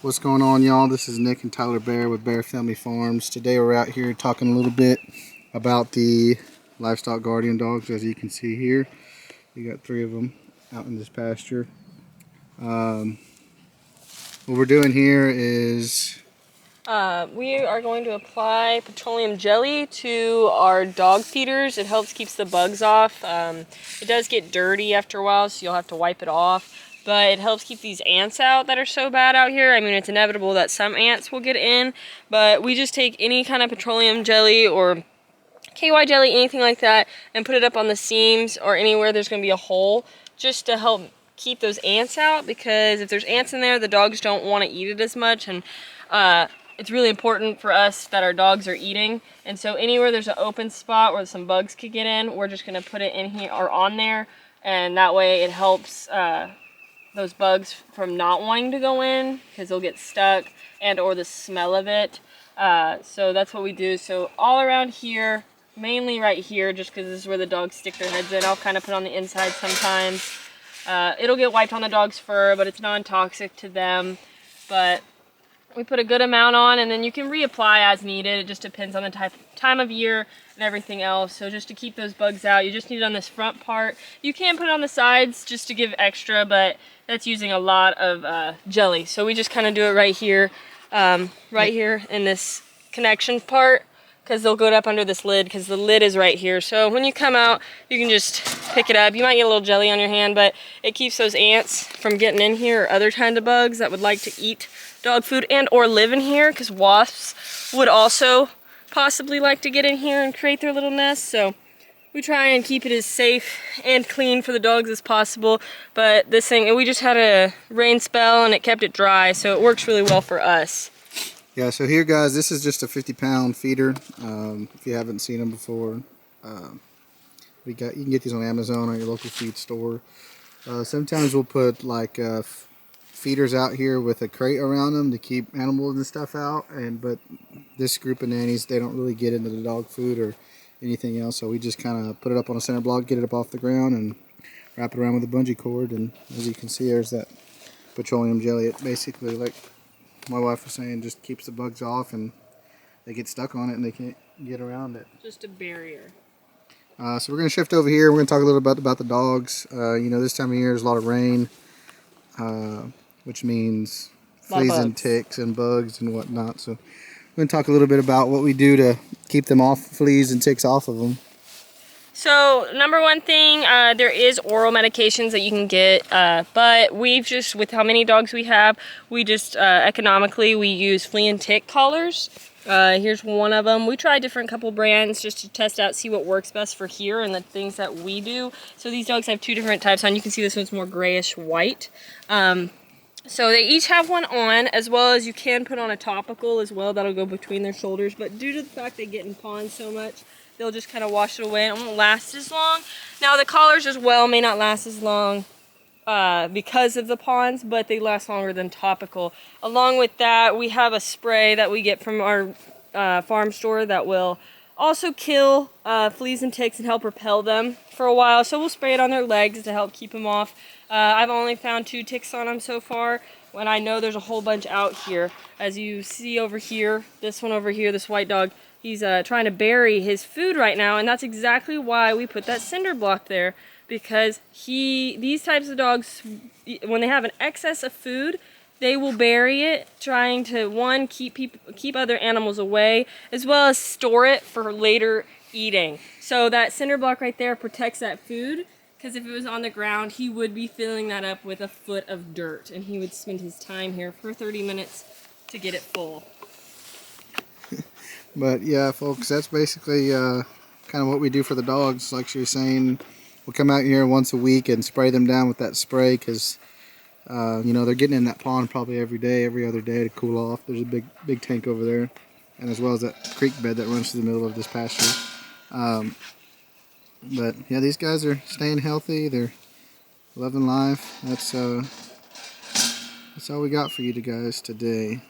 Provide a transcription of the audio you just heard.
What's going on, y'all? This is Nick and Tyler Bear with Bear Family Farms. Today we're out here talking a little bit about the livestock guardian dogs. As you can see here, you got 3 of them out in this pasture. What we're doing here is we are going to apply petroleum jelly to our dog feeders. It helps keeps the bugs off. It does get dirty after a while, so you'll have to wipe it off. But it helps keep these ants out that are so bad out here. I mean, it's inevitable that some ants will get in, but we just take any kind of petroleum jelly or KY jelly, anything like that, and put it up on the seams or anywhere there's going to be a hole, just to help keep those ants out, because if there's ants in there, the dogs don't want to eat it as much. And it's really important for us that our dogs are eating, and so anywhere there's an open spot where some bugs could get in, we're just going to put it in here or on there, and that way it helps those bugs from not wanting to go in, because they'll get stuck and or the smell of it. So that's what we do. So all around here, mainly right here, just because this is where the dogs stick their heads in. I'll kind of put it on the inside sometimes. It'll get wiped on the dog's fur, but it's non-toxic to them. But we put a good amount on, and then you can reapply as needed. It just depends on the time of year and everything else. So just to keep those bugs out, you just need it on this front part. You can put it on the sides just to give extra, but that's using a lot of jelly. So we just kind of do it right here, here in this connection part, because they'll go up under this lid, because the lid is right here. So when you come out, you can just pick it up. You might get a little jelly on your hand, but it keeps those ants from getting in here, or other kinds of bugs that would like to eat dog food and or live in here, because wasps would also possibly like to get in here and create their little nest. So we try and keep it as safe and clean for the dogs as possible. But this thing, we just had a rain spell and it kept it dry, so it works really well for us. yeah. So here, guys, this is just a 50-pound feeder. If you haven't seen them before, you can get these on Amazon or your local feed store. Sometimes we'll put like feeders out here with a crate around them to keep animals and stuff out, but this group of nannies, they don't really get into the dog food or anything else, so we just kind of put it up on a center block, get it up off the ground, and wrap it around with a bungee cord. And as you can see, there's that petroleum jelly. It basically, like my wife was saying, just keeps the bugs off, and they get stuck on it and they can't get around it. Just a barrier. So we're going to shift over here. We're going to talk a little bit about the dogs. You know, this time of year there's a lot of rain, which means fleas and ticks and bugs and whatnot. So we're going to talk a little bit about what we do to keep them off, fleas and ticks off of them. So number one thing, there is oral medications that you can get, but we've just, with how many dogs we have, we just economically, we use flea and tick collars. Here's one of them. We tried different couple brands just to test out, see what works best for here and the things that we do. So these dogs have 2 different types on. You can see this one's more grayish white. So they each have one on, as well as you can put on a topical as well. That'll go between their shoulders. But due to the fact they get in ponds so much, they'll just kind of wash it away. It won't last as long. Now the collars as well may not last as long because of the ponds, but they last longer than topical. Along with that, we have a spray that we get from our farm store that will also kill fleas and ticks and help repel them for a while. So we'll spray it on their legs to help keep them off. I've only found 2 ticks on them so far, when I know there's a whole bunch out here. As you see over here, this one over here, this white dog, he's trying to bury his food right now, and that's exactly why we put that cinder block there, because these types of dogs, when they have an excess of food, they will bury it, trying to, one, keep other animals away, as well as store it for later eating. So that cinder block right there protects that food, because if it was on the ground, he would be filling that up with a foot of dirt, and he would spend his time here for 30 minutes to get it full. But yeah, folks, that's basically kind of what we do for the dogs. Like she was saying, we'll come out here once a week and spray them down with that spray, because you know, they're getting in that pond probably every day, every other day to cool off. There's a big tank over there, and as well as that creek bed that runs through the middle of this pasture. But yeah, these guys are staying healthy. They're loving life. That's all we got for you guys today.